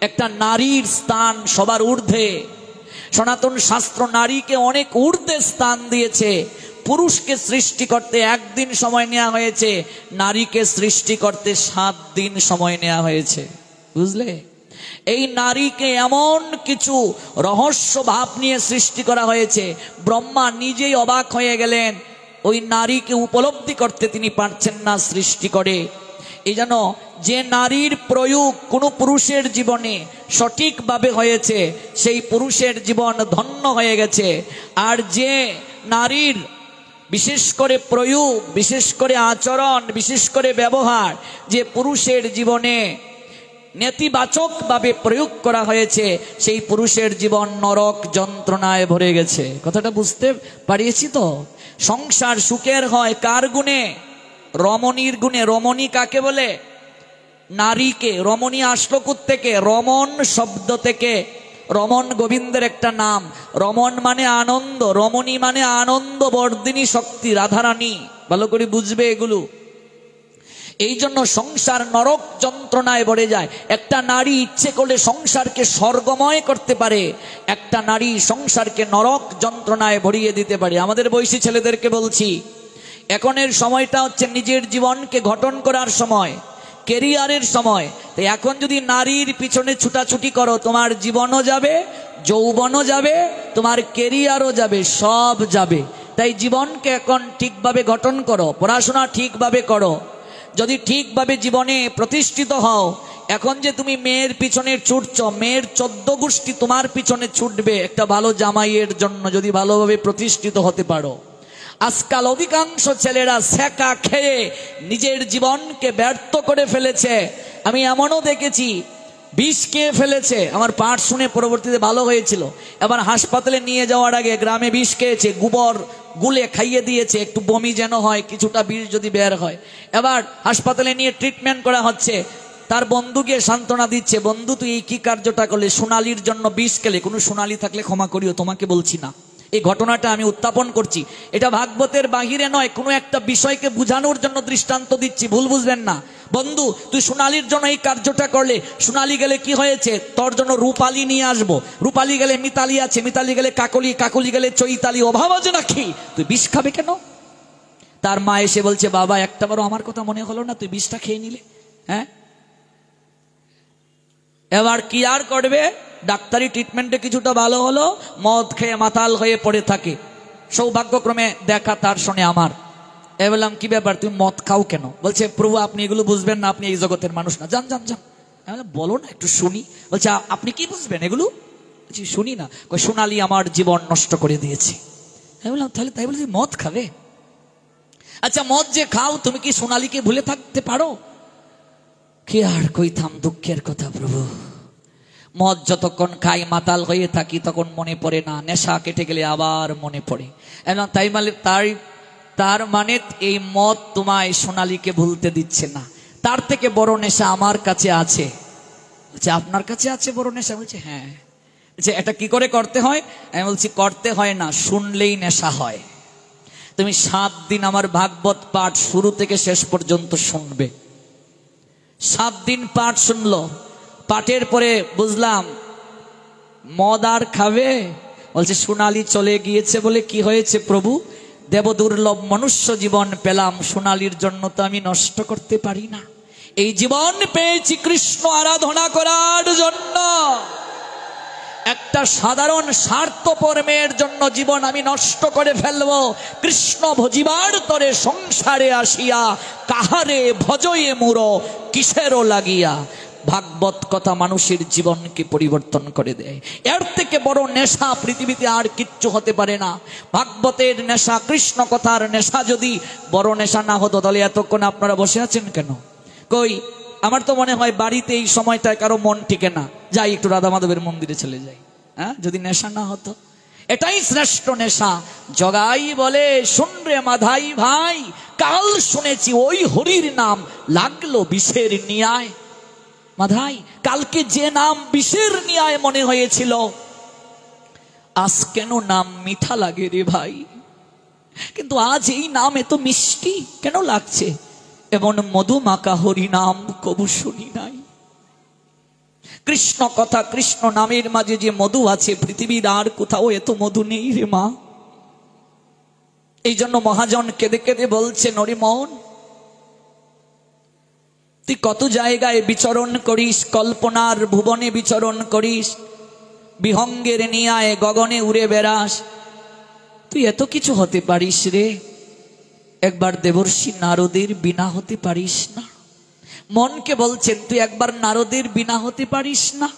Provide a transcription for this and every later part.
একটা নারীর স্থান সবার ঊর্ধ্বে। সনাতন শাস্ত্র নারীকে অনেক ঊর্ধ্বে স্থান দিয়েছে। পুরুষকে সৃষ্টি করতে একদিন সময় নেওয়া হয়েছে, নারীকে সৃষ্টি করতে 7 দিন সময় নেওয়া হয়েছে। বুঝলে? এই নারীকে এমন কিছু রহস্য ভাব নিয়ে সৃষ্টি করা হয়েছে, ব্রহ্মা নিজেই অবাক হয়ে গেলেন। ওই নারীকে উপলব্ধি করতে তিনি পারছেন না সৃষ্টি করে। এই জন্য যে নারীর প্রয়োগ কোনো পুরুষের জীবনে সঠিকভাবে হয়েছে, সেই পুরুষের জীবন ধন্য হয়ে গেছে। আর যে নারীর বিশেষ করে প্রয়োগ, বিশেষ করে আচরণ, বিশেষ করে ব্যবহার যে পুরুষের জীবনে নেতিবাচকভাবে প্রয়োগ করা হয়েছে, সেই পুরুষের জীবন নরক যন্ত্রণায় ভরে গেছে। কথাটা বুঝতে পারিয়েছি তো? সংসার সুখের হয় কার গুণে? রমণীর গুণে। রমণী কাকে বলে? নারীকে। রমণী আসলো কোত্থেকে? রমণ শব্দ থেকে। রমণ গোবিন্দের একটা নাম। রমণ মানে আনন্দ, রমণী মানে আনন্দ বর্ধিনী শক্তি, রাধারানী। ভালো করে বুঝবে এগুলো। এই জন্য সংসার নরক যন্ত্রণায় ভরে যায়। একটা নারী ইচ্ছে করলে সংসারকে স্বর্গময় করতে পারে, একটা নারী সংসারকে নরক যন্ত্রণায় ভরিয়ে দিতে পারে। আমাদের বয়সী ছেলেদেরকে বলছি, এখনের সময়টা হচ্ছে নিজের জীবনকে গঠন করার সময়, কেরিয়ারের সময়। তাই এখন যদি নারীর পিছনে ছুটাছুটি করো, তোমার জীবনও যাবে, যৌবনও যাবে, তোমার কেরিয়ারও যাবে, সব যাবে। তাই জীবনকে এখন ঠিকভাবে গঠন করো, পড়াশোনা ঠিকভাবে করো। যদি ঠিকভাবে জীবনে প্রতিষ্ঠিত হও, এখন যে তুমি মেয়ের পিছনে ছুটছ, মেয়ের 14 গোষ্ঠী তোমার পিছনে ছুটবে একটা ভালো জামাইয়ের জন্য, যদি ভালোভাবে প্রতিষ্ঠিত হতে পারো। আজকাল অধিকাংশ ছেলেরা সেকা খেয়ে নিজের জীবনকে ব্যর্থ করে ফেলেছে। আমি এমনও দেখেছি বিষ খেয়ে ফেলেছে। আমার পাঠ শুনে পরবর্তীতে ভালো হয়েছিল। এবার হাসপাতালে নিয়ে যাওয়ার আগে গ্রামে বিষ খেয়েছে, গোবর গুলে খাইয়ে দিয়েছে, একটু বমি যেন হয়, কিছুটা বিষ যদি বের হয়। এবার হাসপাতালে নিয়ে ট্রিটমেন্ট করা হচ্ছে। তার বন্ধুকে সান্ত্বনা দিচ্ছে, বন্ধু তুই এই কি কার্যটা করলে? সোনালির জন্য বিষ খেলে। কোনো সোনালি থাকলে ক্ষমা করিও, তোমাকে বলছি না। এই ঘটনাটা আমি উত্থাপন করছি, এটা ভাগবতের বাহিরে নয়, কোনো একটা বিষয়কে বুঝানোর জন্য দৃষ্টান্ত দিচ্ছি, ভুল বুঝবেন না। বন্ধু তুই সোনালির জন্য এই কার্যটা করলে, সোনালি গেলে কি হয়েছে? তোর জন্য রূপালী নিয়ে আসবো। রূপালী গেলে মিতালি আছে, মিতালি গেলে কাকলি, কাকলি গেলে চৈতালি। অভাব আছে নাকি? তুই বিষ খাবে কেন? তার মা এসে বলছে, বাবা একটাবারও আমার কথা মনে হলো না, তুই বিষটা খেয়ে নিলে। হ্যাঁ, এবার কি আর করবে? ডাক্তারি ট্রিটমেন্টে কিছুটা ভালো হলো, মদ খেয়ে মাতাল হয়ে পড়ে থাকে। সৌভাগ্যক্রমে দেখা তার সঙ্গে আমার। এ বললাম, কি ব্যাপার, তুমি মদ খাও কেন? বলছে, প্রভু আপনি এগুলো বুঝবেন না, আপনি এই জগতের মানুষ না, যান যান যান। আমি বললাম, বলো না, একটু শুনি। বলছে, আপনি কি বুঝবেন এগুলো? বলছি, শুনি না। সোনালি আমার জীবন নষ্ট করে দিয়েছে। আমি বললাম, তাহলে তাই বলছি মদ খাবে? আচ্ছা মদ যে খাও, তুমি কি সোনালিকে ভুলে থাকতে পারো? কি আর কইতাম দুঃখের কথা প্রভু। মদ যতক্ষণ খাই মাতাল হয়ে থাকি, তখন মনে পড়ে না, নেশা কেটে গেলে আবার মনে পড়ে। এবং তাই মানে তার মানে এই মদ তোমায় সোনালীকে ভুলতে দিচ্ছে না। তার থেকে বড় নেশা আমার কাছে আছে। বলছে, আপনার কাছে আছে বড় নেশা? বলছে, হ্যাঁ। বলছে, এটা কি করে করতে হয়? আমি বলছি, করতে হয় না, শুনলেই নেশা হয়। তুমি 7 দিন আমার ভাগবত পাঠ শুরু থেকে শেষ পর্যন্ত শুনবে। 7 দিন পাঠ শুনলো, পাঠের পরে বুঝলাম মদ আর খাবে। বলছে, সোনালি চলে গিয়েছে বলে কি হয়েছে প্রভু? দেব দুর্লভ মনুষ্য জীবন পেলাম, সোনালির জন্য তো আমি নষ্ট করতে পারি না। এই জীবন পেয়েছি কৃষ্ণ আরাধনা করার জন্য। একটা সাধারণ স্বার্থপর মেয়ের জন্য জীবন আমি নষ্ট করে ফেলবো? কৃষ্ণ ভজিবার তরে সংসারে আসিয়া, কাহারে ভজয়ে মুরো কিসেরও লাগিয়া। ভাগবত কথা মানুষের জীবনকে পরিবর্তন করে দেয়। এর থেকে বড় নেশা পৃথিবীতে আর কিচ্ছু হতে পারে না। ভাগবতের নেশা, কৃষ্ণ কথার নেশা যদি বড় নেশা না হতো, তাহলে এতক্ষণ আপনারা বসে আছেন কেন? কই, আমার তো মনে হয় বাড়িতে এই সময়টায় কারো মন টিকে না, যাই একটু রাধা মাধবের মন্দিরে চলে যাই। হ্যাঁ, যদি নেশা না হতো। এটাই শ্রেষ্ঠ নেশা। জগাই বলে, শুন রে মাধাই ভাই, কাল শুনেছি ওই হরির নাম লাগলো বিষের নিয়ায়। মাধাই, কালকে যে নাম বিষের নিয়ায় মনে হয়েছিল, আজ কেন নাম মিঠা লাগে রে ভাই? কিন্তু আজ এই নাম এত মিষ্টি কেন লাগছে? এমন মধু মাখা হরি নাম কবু শুনি নাই। কৃষ্ণ কথা, কৃষ্ণ নামের মাঝে যে মধু আছে, পৃথিবীর আর কোথাও এত মধু নেই রে মা। এই জন্য মহাজন কেঁদে কেঁদে বলছেন, ওরে মন, তুই কত জায়গায় বিচরণ করিস, কল্পনার ভুবনে বিচরণ করিস, বিহঙ্গের নিয়ায় গগনে উড়ে বেড়াস, তুই এত কিছু হতে পারিস রে, একবার দেবর্ষি নারদের বিনা হতে পারিস না? মনকে বলছেন, তুই একবার নারদের বিনা হতে পারিস না?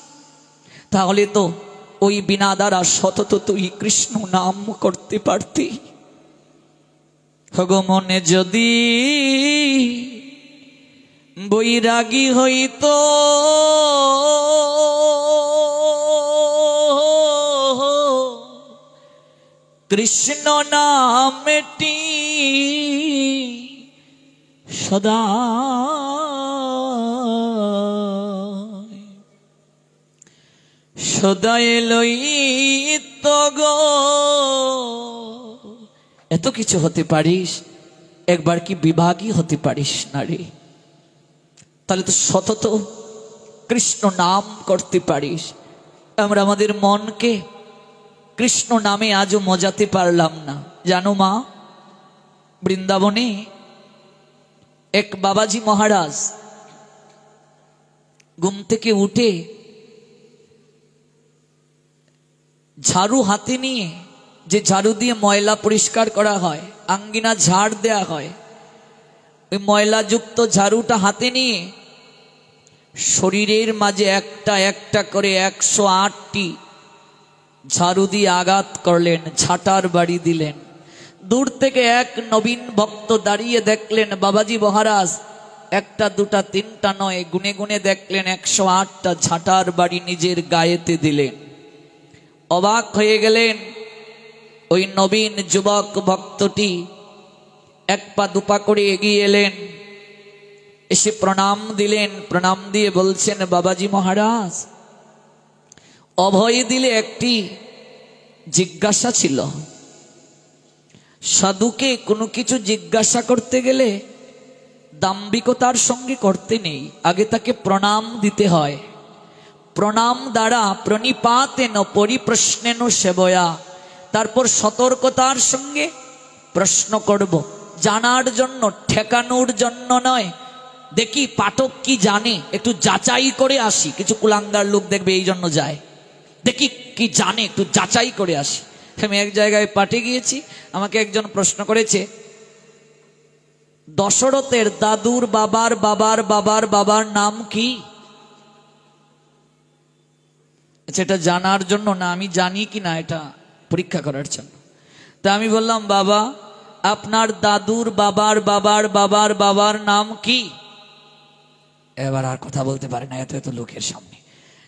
তাহলে তো ওই বিনা দ্বারা সতত তুই কৃষ্ণ নাম করতে পারতি। হগো মনে যদি বৈরাগী হইতো, কৃষ্ণ নামটি সদা সদায় লইত গো, এত কিছু হতে পারিস, একবার কি বিভাগী হতে পারিস না রে? তাহলে তো সতত কৃষ্ণ নাম করতে পারিস। আমরা আমাদের মনকে কৃষ্ণ নামে আজও মজাতে পারলাম না। জানো মা, বৃন্দাবনে এক বাবাজি মহারাজ ঘুম থেকে উঠে ঝাড়ু হাতে নিয়ে, যে ঝাড়ু দিয়ে ময়লা পরিষ্কার করা হয়, আঙ্গিনা ঝাড় দেয়া হয়, ওই ময়লাযুক্ত ঝাড়ুটা হাতে নিয়ে শরীরের মাঝে একটা একটা করে 108টি ঝাড়ু দিয়ে আঘাত করলেন, ঝাঁটার বাড়ি দিলেন। দূর থেকে এক নবীন ভক্ত দাঁড়িয়ে দেখলেন বাবাজি মহারাজ একটা দুটা তিনটা নয়, গুনে গুনে দেখলেন 108টা ঝাঁটার বাড়ি নিজের গায়েতে দিলেন। অবাক হয়ে গেলেন। ওই নবীন যুবক ভক্তটি এক পা দুপা করে এগিয়ে এলেন, এসে প্রণাম দিলেন। প্রণাম দিয়ে বলছেন, বাবাজি মহারাজ, অভয় দিলে একটি জিজ্ঞাসা ছিল। সাধুকে কোনো কিছু জিজ্ঞাসা করতে গেলে দাম্ভিকতার সঙ্গে করতে নেই, আগে তাকে প্রণাম দিতে হয়। প্রণাম দ্বারা প্রণিপাতেন পরিপ্রশ্নেন সেবয়া, তারপর সতর্কতার সঙ্গে প্রশ্ন করব, জানার জন্য, ঠেকানোর জন্য নয়। দেখি পাঠক কি জানে, একটু যাচাই করে আসি। কিছু কুলাঙ্গার লোক দেখবে এই জন্য যায়, দেখি কি জানে, একটু যাচাই করে আসি। আমি এক জায়গায় পাঠে গিয়েছি, আমাকে একজন প্রশ্ন করেছে, দশরথের দাদুর বাবার বাবার বাবার বাবার নাম কি? এটা জানার জন্য না, আমি জানি কি না এটা পরীক্ষা করার জন্য। তা আমি বললাম, বাবা আপনার দাদুর বাবার বাবার বাবার বাবার নাম কি? এবার আর কথা বলতে পারে না, এত এত লোকের সামনে।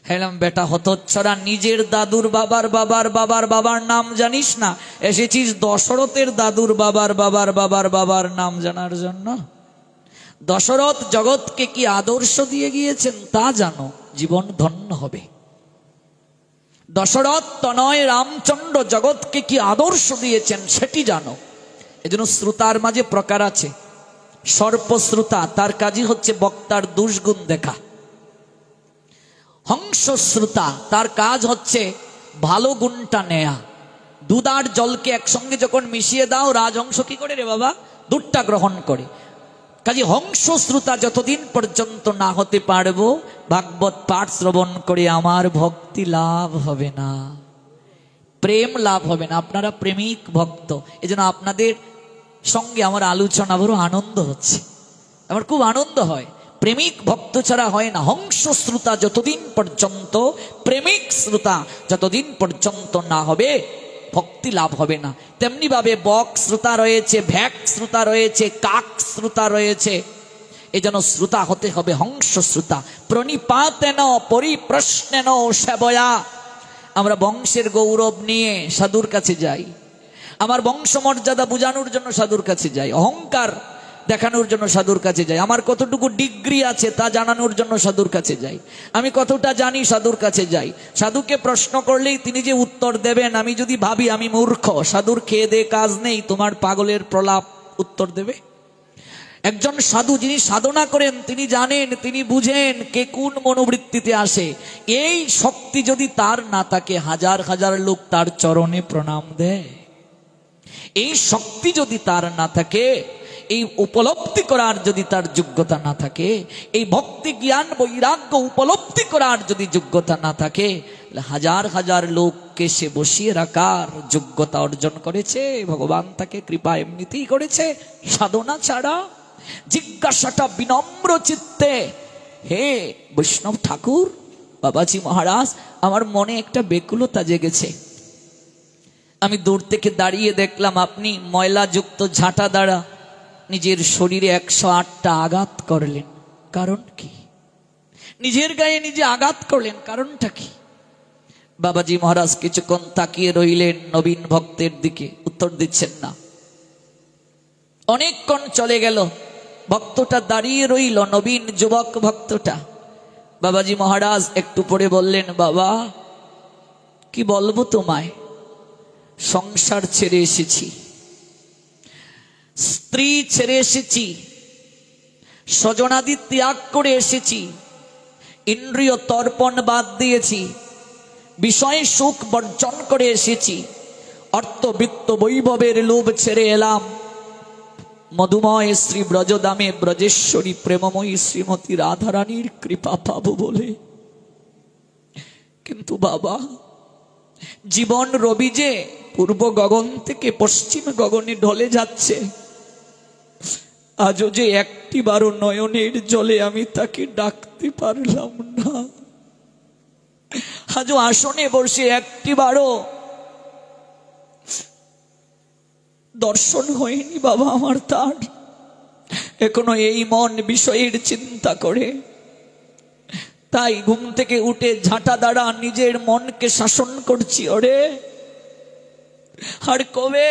হেলাম, বেটা হতচ্ছাড়া, নিজের দাদুর বাবার বাবার বাবার বাবার নাম জানিস না, এসেছিস দশরথের দাদুর বাবার বাবার বাবার বাবার নাম জানার জন্য? দশরথ জগৎকে কি আদর্শ দিয়ে গিয়েছেন তা জানো, জীবন ধন্য হবে। দশরথ তনয় রামচন্দ্র জগৎকে কি আদর্শ দিয়েছেন সেটি জানো। এজন্য শ্রোতার মাঝে প্রকার আছে। সর্পশ্রোতা, তার কাজই হচ্ছে বক্তার দুষ্গুণ দেখা। হংসশ্রোতা, তার কাজ হচ্ছে ভালো গুণটা নেয়া। দুধ আর জলকে একসঙ্গে যখন মিশিয়ে দাও, রাজহংস কি করে রে বাবা? দুধটা গ্রহণ করে। কাজে হংসশ্রোতা যতদিন পর্যন্ত না হতে পারবো, ভাগবত পাঠ শ্রবণ করে আমার ভক্তি লাভ হবে না, প্রেম লাভ হবে না। আপনারা প্রেমিক ভক্ত, এজন্য আপনাদের সঙ্গে আমার আলোচনা বড় আনন্দ হচ্ছে, আমার খুব আনন্দ হয়। প্রেমিক ভক্ত ছাড়া হয় না। হংস শ্রোতা যতদিন পর্যন্ত, প্রেমিক শ্রোতা যতদিন পর্যন্ত না হবে, ভক্তি লাভ হবে না। তেমনি ভাবে বক শ্রোতা রয়েছে, ভ্যাক শ্রোতা রয়েছে, কাক শ্রোতা রয়েছে। এই জন্য শ্রোতা হতে হবে হংস শ্রোতা। প্রণিপাতেন পরিপ্রশ্নেন সেবয়া। আমরা বংশের গৌরব নিয়ে সাধুর কাছে যাই, আমার বংশ মর্যাদা বোঝানোর জন্য সাধুর কাছে যাই, অহংকার দেখানোর জন্য সাধুর কাছে যাই, আমার কতটুকু ডিগ্রি আছে তা জানানোর জন্য সাধুর কাছে যাই, আমি কতটা জানি সাধুর কাছে যাই। সাধুকে প্রশ্ন করলেই তিনি যে উত্তর দেবেন, আমি যদি ভাবি আমি মূর্খ, সাধুর খেয়ে দে কাজ নেই, তোমার পাগলের প্রলাপ উত্তর দেবে। একজন সাধু যিনি সাধনা করেন তিনি জানেন, তিনি বুঝেন কে কোন মনোবৃত্তিতে আসে। এই শক্তি যদি তার না থাকে, হাজার হাজার লোক তার চরণে প্রণাম দেয়। এই শক্তি যদি তার না থাকে, এই উপলব্ধি করার যদি তার যোগ্যতা না থাকে, এই ভক্তি জ্ঞান বৈরাগ্য উপলব্ধি করার যদি যোগ্যতা না থাকে, হাজার হাজার লোককে সে বসিয়ে রাখার যোগ্যতা অর্জন করেছে ভগবান তাকে কৃপা এমনিতেই করেছে, সাধনা ছাড়া। জিজ্ঞাসাটা বিনম্র চিত্তে, হে বৈষ্ণব ঠাকুর, বাবাজি মহারাজ, আমার মনে একটা বেকুলতা জেগেছে। আমি দূর থেকে দাঁড়িয়ে দেখলাম আপনি ময়লাযুক্ত ঝাঁটা দ্বারা নিজের শরীরে 108টা আঘাত করলেন, কারণ কি? নিজের গায়ে নিজে আঘাত করলেন, কারণটা কি? বাবাজি মহারাজ কিছুক্ষণ তাকিয়ে রইলেন নবীন ভক্তের দিকে, উত্তর দিচ্ছেন না। অনেকক্ষণ চলে গেল, ভক্তটা দাঁড়িয়ে রইল, নবীন যুবক ভক্তটা। বাবাজি মহারাজ একটু পরে বললেন, বাবা কি বলবো তোমায়, সংসার ছেড়ে এসেছি, স্ত্রী ছেড়ে এসেছি, স্বজনাদি ত্যাগ করে এসেছি, ইন্দ্রিয় তর্পণ বাদ দিয়েছি, বিষয় সুখ বর্জন করে এসেছি, অর্থবিত্ত বৈভবের লোভ ছেড়ে এলাম, মধুময় শ্রী ব্রজধামে ব্রজেশ্বরী প্রেমময়ী শ্রীমতী রাধারানীর কৃপা পাবো বলে। কিন্তু বাবা, জীবন রবি যে পূর্ব গগন থেকে পশ্চিম গগনে ঢলে যাচ্ছে, আজও যে একটিবারও নয়নের জলে আমি তাকে ডাকতে পারলাম না, আজও আসনে বসে একটিবারও দর্শন হয়নি বাবা আমার তার। এখনো এই মন বিষয়ের চিন্তা করে, তাই ঘুম থেকে উঠে ঝাঁটা দ্বারা নিজের মনকে শাসন করছি, ওরে আর কবে,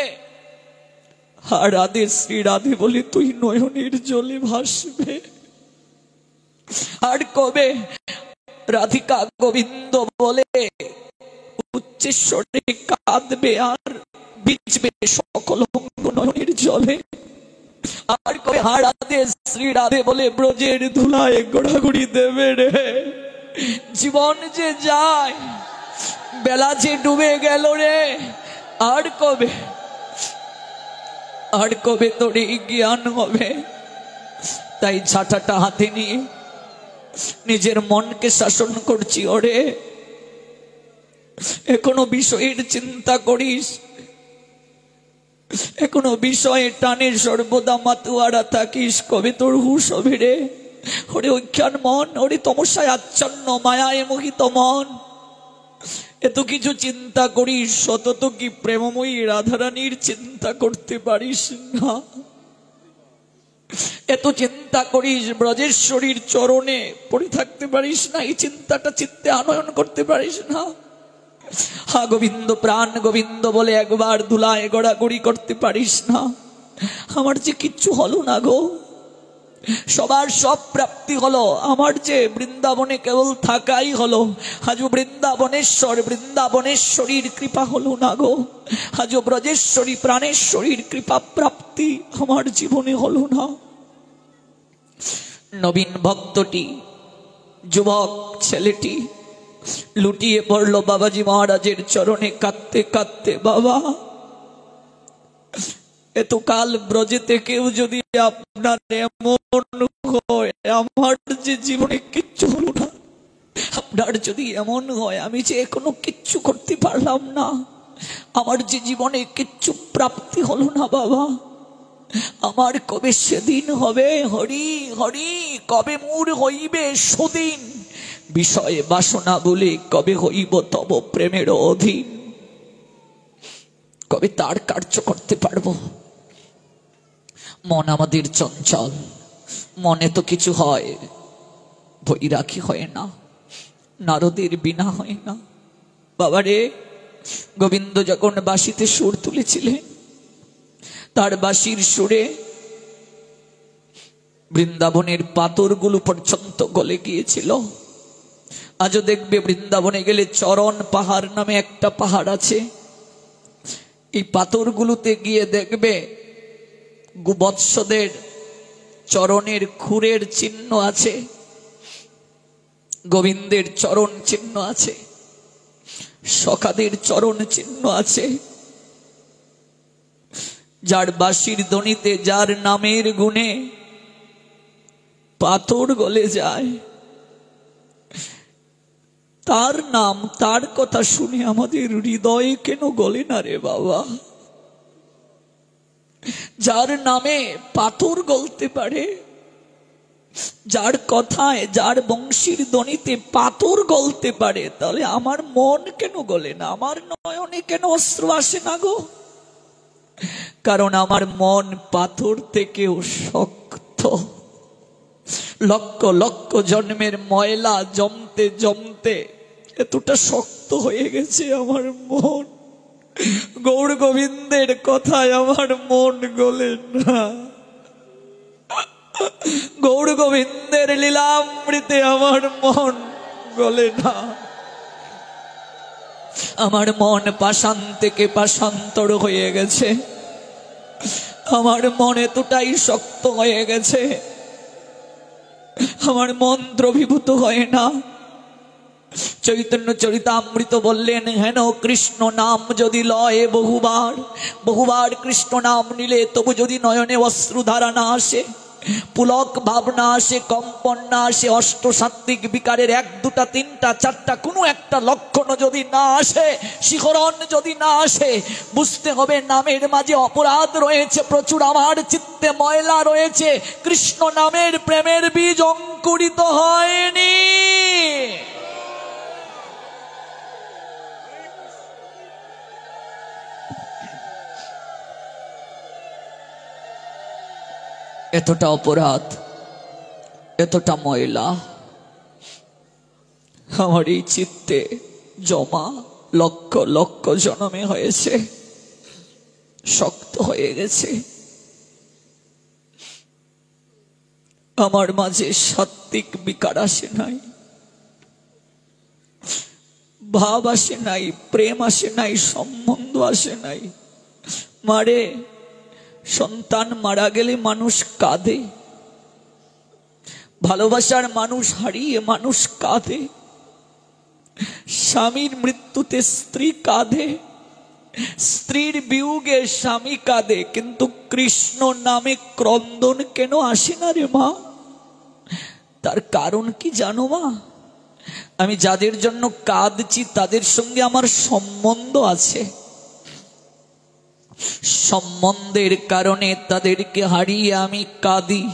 আর রাধে শ্রী রাধে বলে তুই নয়নের জলে ভাসবে, আর কবে রাধিকা গোবিন্দ বলে উচ্চস্বরে কাঁদবে আর ভিজবে সকল অঙ্গ নয়নের জলে, আর কবে আর রাধে শ্রী রাধে বলে ব্রজের ধুলায় গোড়াগুড়ি দেবে রে। জীবন যে যায়, বেলা যে ডুবে গেল রে, আর কবে, আর কবে তোর এই জ্ঞান হবে? তাই ঝাঁটাটা হাতে নিয়ে নিজের মনকে শাসন করছি, ওরে এখনো বিষয়ের চিন্তা করিস, এখনো বিষয়ে টানে সর্বদা মাতুয়ারা থাকিস, কবে তোর হুঁশ হবে রে? ওরে অজ্ঞান মন, ওরে তমসায় আচ্ছন্ন মায়ায় মোহিত মন, এত কিছু চিন্তা করিস, সতত কি প্রেমময়ী রাধারানীর চিন্তা করতে পারিস না? এত চিন্তা করিস, ব্রজেশ্বরীর চরণে পড়ে থাকতে পারিস না? এই চিন্তাটা চিত্তে আনয়ন করতে পারিস না? হা গোবিন্দ প্রাণ গোবিন্দ বলে একবার ধুলায় গড়াগড়ি করতে পারিস না? আমার যে কিচ্ছু হলো না গো, সবার সব প্রাপ্তি হলো, আমার যে বৃন্দাবনে কেবল থাকাই হলো, আজও বৃন্দাবনেশ্বর বৃন্দাবনেশ্বরীর কৃপা হলো না গো, আজও ব্রজেশ্বরী প্রাণেশ্বরীর কৃপা প্রাপ্তি আমার জীবনে হলো না। নবীন ভক্তটি, যুবক ছেলেটি লুটিয়ে পড়লো বাবাজি মহারাজের চরণে কাঁদতে কাঁদতে, বাবা এতকাল ব্রজেতে কেউ যদি আপনার এমন হয়, আমার যে জীবনে কিচ্ছু হলো না, আপনার যদি এমন হয় আমি যে এখনো কিচ্ছু করতে পারলাম না, আমার যে জীবনে কিচ্ছু প্রাপ্তি হলো না বাবা, আমার কবে সেদিন হবে? হরি হরি, কবে মোর হইবে সুদিন, বিষয়ে বাসনা বলে কবে হইব তব প্রেমের অধীন, কবে তার কার্য করতে পারবো? মন আমাদের চঞ্চল, মনে তো কিছু হয়, বৈরাগী হয় না, নারদের বিনা হয় না। বাবারে, গোবিন্দ যখন বাঁশিতে সুর তুলেছিলেন, তার বাঁশির সুরে বৃন্দাবনের পাথরগুলো পর্যন্ত গলে গিয়েছিল। আজও দেখবে বৃন্দাবনে গেলে চরণ পাহাড় নামে একটা পাহাড় আছে, এই পাথরগুলোতে গিয়ে দেখবে গোবৎসদের চরণের খুরের চিহ্ন আছে, গোবিন্দের চরণ চিহ্ন আছে, সখাদের চরণ চিহ্ন আছে। যার বাঁশির ধ্বনিতে, যার নামের গুণে পাথর গলে যায়, তার নাম, তার কথা শুনে আমাদের হৃদয় কেন গলে না রে বাবা? যার নামে পাথর গলতে পারে, যার কথায়, যার বংশীর ধ্বনিতে পাথর গলতে পারে, তাহলে আমার মন কেন গলে না? আমার নয়নে কেন অশ্রু আসে না গো? কারণ আমার মন পাথর থেকেও শক্ত। লক্ষ লক্ষ জন্মের ময়লা জমতে জমতে এতটা শক্ত হয়ে গেছে আমার মন। গৌর গোবিন্দের কথায় আমার মন গলে না, গৌর গোবিন্দের লীলামৃতে আমার মন গলে না। আমার মন পাষাণ থেকে পাষান্তর হয়ে গেছে, আমার মন এতটাই শক্ত হয়ে গেছে, আমার মন দ্রবীভূত হয় না। চৈতন্য চরিতামৃত বললেন, হেন কৃষ্ণ নাম যদি লয় বহুবার, বহুবার কৃষ্ণ নাম নিলে তবু যদি নয়নে অশ্রুধারা না আসে, পুলক ভাবনা আসে, কম্পন না আসে, অষ্টসাত্ত্বিক বিকারের 1, 2, 3, 4 কোনো একটা লক্ষণ যদি না আসে, শিহরণ যদি না আসে, বুঝতে হবে নামের মাঝে অপরাধ রয়েছে প্রচুর, আমার চিত্তে ময়লা রয়েছে, কৃষ্ণ নামের প্রেমের বীজ অঙ্কুরিত হয়নি। এতটা অপরাধ, এতটা ময়লা আমার এই চিত্তে জমা লক্ষ লক্ষ জন্মে হয়েছে, শক্ত হয়ে গেছে। আমার মাঝে সাত্ত্বিক বিকার আসে নাই, ভাব আসে নাই, প্রেম আসে নাই, সম্বন্ধ আসে নাই। মারে, সন্তান মারা গেলে মানুষ কাঁদে, ভালোবাসার মানুষ হারিয়ে মানুষ কাঁদে, স্বামীর মৃত্যুতে স্ত্রী কাঁদে, স্ত্রীর বিয়োগে স্বামী কাঁদে, কিন্তু কৃষ্ণ নামে ক্রন্দন কেন আসে না রে মা? তার কারণ কি জানো মা? আমি যাদের জন্য কাঁদছি তাদের সঙ্গে আমার সম্বন্ধ আছে, সম্বন্ধের কারণে তাদেরকে হারিয়ে আমি কাঁদি।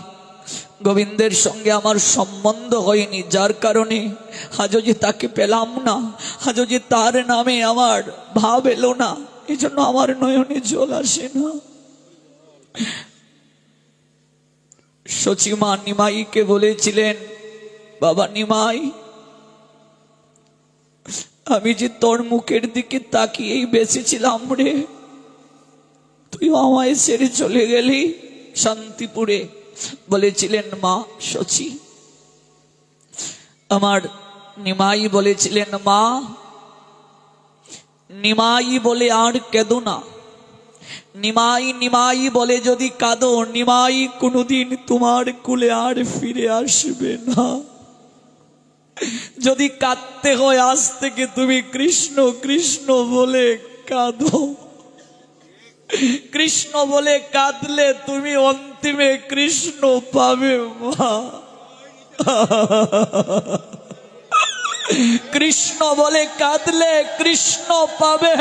গোবিন্দের সঙ্গে আমার সম্বন্ধ হয়নি, যার কারণে আজও যে তাকে পেলাম না, আজও যে তার নামে আমার ভাব এলো না, এই জন্য আমার নয়নে জল আসে না। সচিমা নিমাইকে বলেছিলেন, বাবা নিমাই, আমি যে তোর মুখের দিকে তাকিয়েই বেঁচেছিলাম রে, তুই আমায় ছেড়ে চলে গেলি শান্তিপুরে। বলেছিলেন মা সচি, আমার নিমাই বলেছিলেন, মা নিমাই বলে আর কেঁদো না, নিমাই নিমাই বলে যদি কাঁদো, নিমাই কোনোদিন তোমার কুলে আর ফিরে আসবে না। যদি কাঁদতে হয় আজ থেকে তুমি কৃষ্ণ কৃষ্ণ বলে কাঁদো, কৃষ্ণ বলে কাঁদলে তুমি অন্তিমে কৃষ্ণ পাবে মা। কৃষ্ণ বলে কাঁদলে কৃষ্ণ পাবে,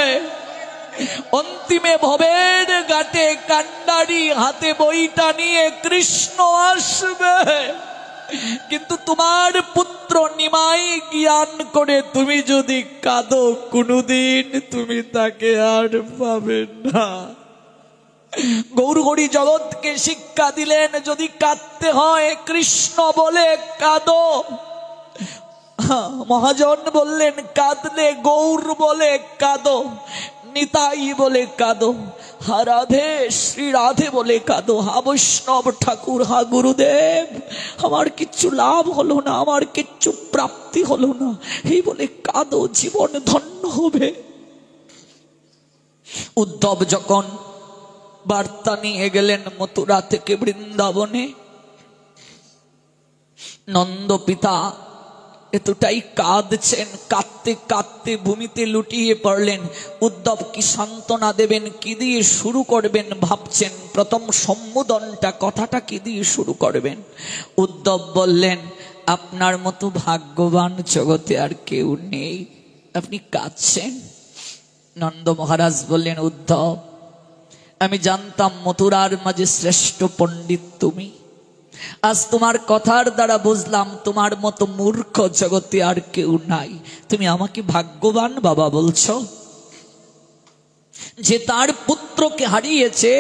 অন্তিমে ভবের ঘাটে কান্ডারি হাতে বইটা নিয়ে কৃষ্ণ আসবে। কিন্তু তোমার পুত্র নিমাই জ্ঞান করে তুমি যদি কাঁদো, কোনদিন তুমি তাকে আর পাবে না। গৌরহরি জগৎকে শিক্ষা দিলেন, যদি কাঁদতে হয় কৃষ্ণ বলে কাঁদো। মহাজন বললেন, কাঁদলে গৌর বলে কাঁদো, নিতাই বলে কাঁদো, হা রাধে শ্রী রাধে বলে কাঁদো, হা বৈষ্ণব ঠাকুর, হা গুরুদেব আমার কিচ্ছু লাভ হলো না, আমার কিচ্ছু প্রাপ্তি হলো না, এই বলে কাঁদো, জীবন ধন্য হবে। উদ্ধব যখন বার্তা নিয়ে গেলেন মথুরা থেকে বৃন্দাবনে, নন্দ পিতা এতটাই কাঁদছেন, কাঁদতে কাঁদতে ভূমিতে লুটিয়ে পড়লেন। উদ্ধব কি সান্ত্বনা দেবেন, কি দিয়ে শুরু করবেন ভাবছেন। প্রথম সম্বোধনটা, কথাটা কি দিয়ে শুরু করবেন। উদ্ধব বললেন, আপনার মতো ভাগ্যবান জগতে আর কেউ নেই, আপনি কাঁদছেন। নন্দ মহারাজ বললেন, উদ্ধব, আমি জানতাম মথুরার মাঝে শ্রেষ্ঠ পণ্ডিত তুমি। আজ তোমার কথার দ্বারা বুঝলাম তোমার মতো মূর্খ জগতে আর কেউ নাই। তুমি আমাকে ভাগ্যবান বাবা বলছো, যে তার পুত্রকে হারিয়েছে,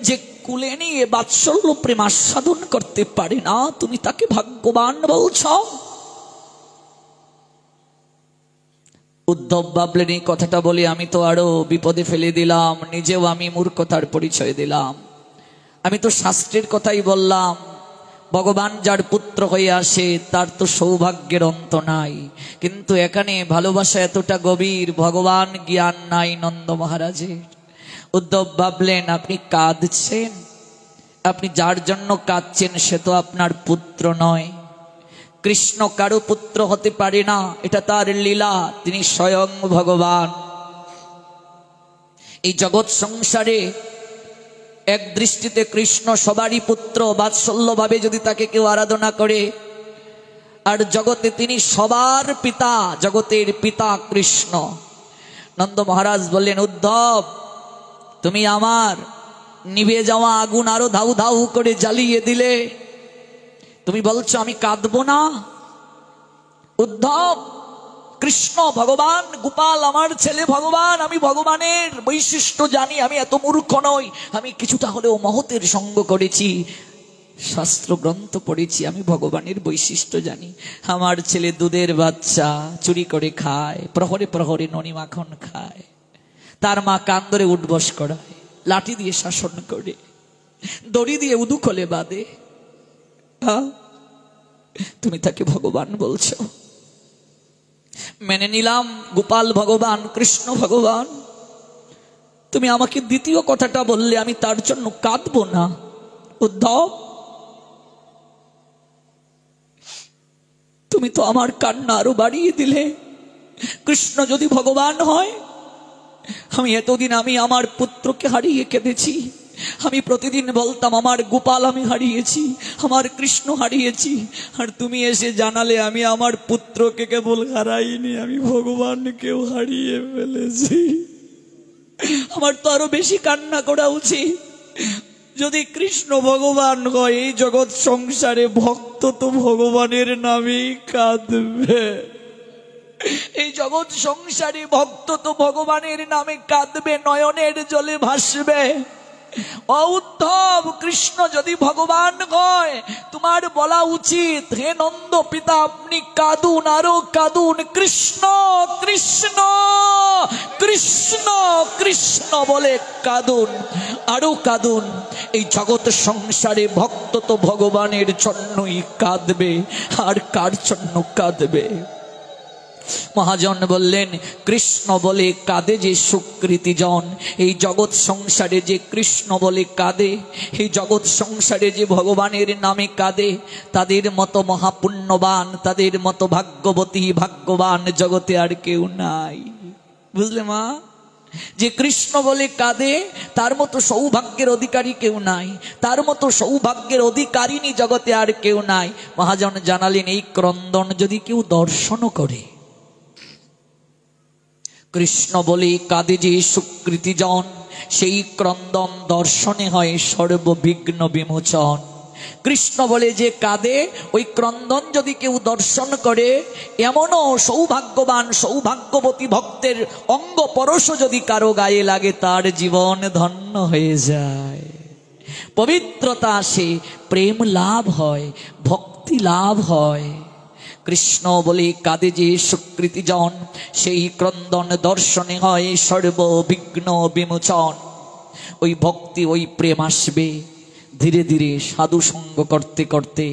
যে কুলে নিয়ে বাৎসল্য প্রেম আস্বাদন করতে পারে না, তুমি তাকে ভাগ্যবান বলছো। উদ্ধব ভাবলেন, এই কথাটা বলে আমি তো আরো বিপদে ফেলে দিলাম, নিজেও আমি মূর্খতার পরিচয় দিলাম। আমি তো শাস্ত্রের কথাই বললাম, ভগবান যার পুত্র হয়ে আসে তার তো সৌভাগ্যের অন্ত নাই। কিন্তু এখানে ভালোবাসা এতটা গভীর, ভগবান জ্ঞান নাই নন্দ মহারাজের। উদ্ধব ভাবলেন, আপনি কাঁদছেন, আপনি যার জন্য কাঁদছেন সে তো আপনার পুত্র নয়। কৃষ্ণ কারো পুত্র হতে পারে না, এটা তার লীলা, তিনি স্বয়ং ভগবান। এই জগৎ সংসারে এক দৃষ্টিতে কৃষ্ণ সবারই পুত্র, বাৎসল্য ভাবে যদি তাকে কেউ আরাধনা করে। আর জগতে তিনি সবার পিতা, জগতের পিতা কৃষ্ণ। নন্দ মহারাজ বললেন, উদ্ধব, তুমি আমার নিভে যাওয়া আগুন আরো ধাউ ধাউ করে জ্বালিয়ে দিলে। তুমি বলছো আমি কাঁদবো না। উদ্ধব, কৃষ্ণ ভগবান, গোপাল আমার ছেলে ভগবান, আমি ভগবানের বৈশিষ্ট্য জানি, আমি এত মূর্খ নই। আমি কিছুটা হলেও মহতের সঙ্গ করেছি, শাস্ত্র গ্রন্থ পড়েছি, আমি ভগবানের বৈশিষ্ট্য জানি। আমার ছেলে দুধের বাচ্চা চুরি করে খায়, প্রহরে প্রহরে ননি মাখন খায়, তার মা কান ধরে উঠবস করায়, লাঠি দিয়ে শাসন করে, দড়ি দিয়ে উদু খোলে বাঁধে। তুমি তাকে ভগবান বলছো। মেনে নিলাম গোপাল ভগবান, কৃষ্ণ ভগবান। তুমি আমাকে দ্বিতীয় কথাটা বললে, আমি তার জন্য কাঁদবো না। উদ্ধব, তুমি তো আমার কান্না আরো বাড়িয়ে দিলে। কৃষ্ণ যদি ভগবান হয়, আমি এতদিন আমি আমার পুত্রকে হারিয়ে কেঁদেছি। আমি প্রতিদিন বলতাম আমার গোপাল আমি হারিয়েছি, আমার কৃষ্ণ হারিয়েছি। আর তুমি এসে জানালে আমি আমার পুত্রকে কেবল হারাইনি, আমি ভগবানকেও হারিয়ে ফেলেছি। আমার তো আরো বেশি কান্না করা উচিত। যদি কৃষ্ণ ভগবান হয়, এই জগৎ সংসারে ভক্ত তো ভগবানের নামেই কাঁদবে। এই জগৎ সংসারে ভক্ত তো ভগবানের নামে কাঁদবে, নয়নের জলে ভাসবে। উদ্ধব, কৃষ্ণ যদি ভগবান হয়, তোমার বলা উচিত, হে নন্দ পিতা, আপনি কাঁদুন, আরো কাঁদুন, কৃষ্ণ কৃষ্ণ কৃষ্ণ কৃষ্ণ বলে কাঁদুন, আরো কাঁদুন। এই জগৎ সংসারে ভক্ত তো ভগবানের জন্যই কাঁদবে, আর কার জন্য কাঁদবে? মহাজন বললেন, কৃষ্ণ বলে কাঁদে যে সুকৃতি জন। এই জগৎ সংসারে যে কৃষ্ণ বলে কাঁদে, এই জগৎ সংসারে যে ভগবানের নামে কাঁদে, তাদের মতো মহাপুণ্যবান, তাদের মতো ভাগ্যবতী ভাগ্যবান জগতে আর কেউ নাই। বুঝলে মা? যে কৃষ্ণ বলে কাঁদে, তার মতো সৌভাগ্যের অধিকারী কেউ নাই, তার মতো সৌভাগ্যের অধিকারিনী জগতে আর কেউ নাই। মহাজন জানালেন, এই ক্রন্দন যদি কেউ দর্শন করে, কৃষ্ণ বলে কাঁদে যে সুকৃতি জন, সেই ক্রন্দন দর্শনে হয় সর্ববিঘ্ন বিমোচন। কৃষ্ণ বলে যে কাঁদে, ওই ক্রন্দন যদি কেউ দর্শন করে, এমনও সৌভাগ্যবান সৌভাগ্যবতী ভক্তের অঙ্গ পরশ যদি কারো গায়ে লাগে, তার জীবন ধন্য হয়ে যায়, পবিত্রতা আসে, প্রেম লাভ হয়, ভক্তি লাভ হয়। কৃষ্ণ বলে কাঁদে যে সুকৃতি জন, সেই ক্রন্দন দর্শনে হয় সর্ববিঘ্ন বিমোচন। ওই ভক্তি, ওই প্রেম আসবে ধীরে ধীরে সাধু সঙ্গ করতে করতে।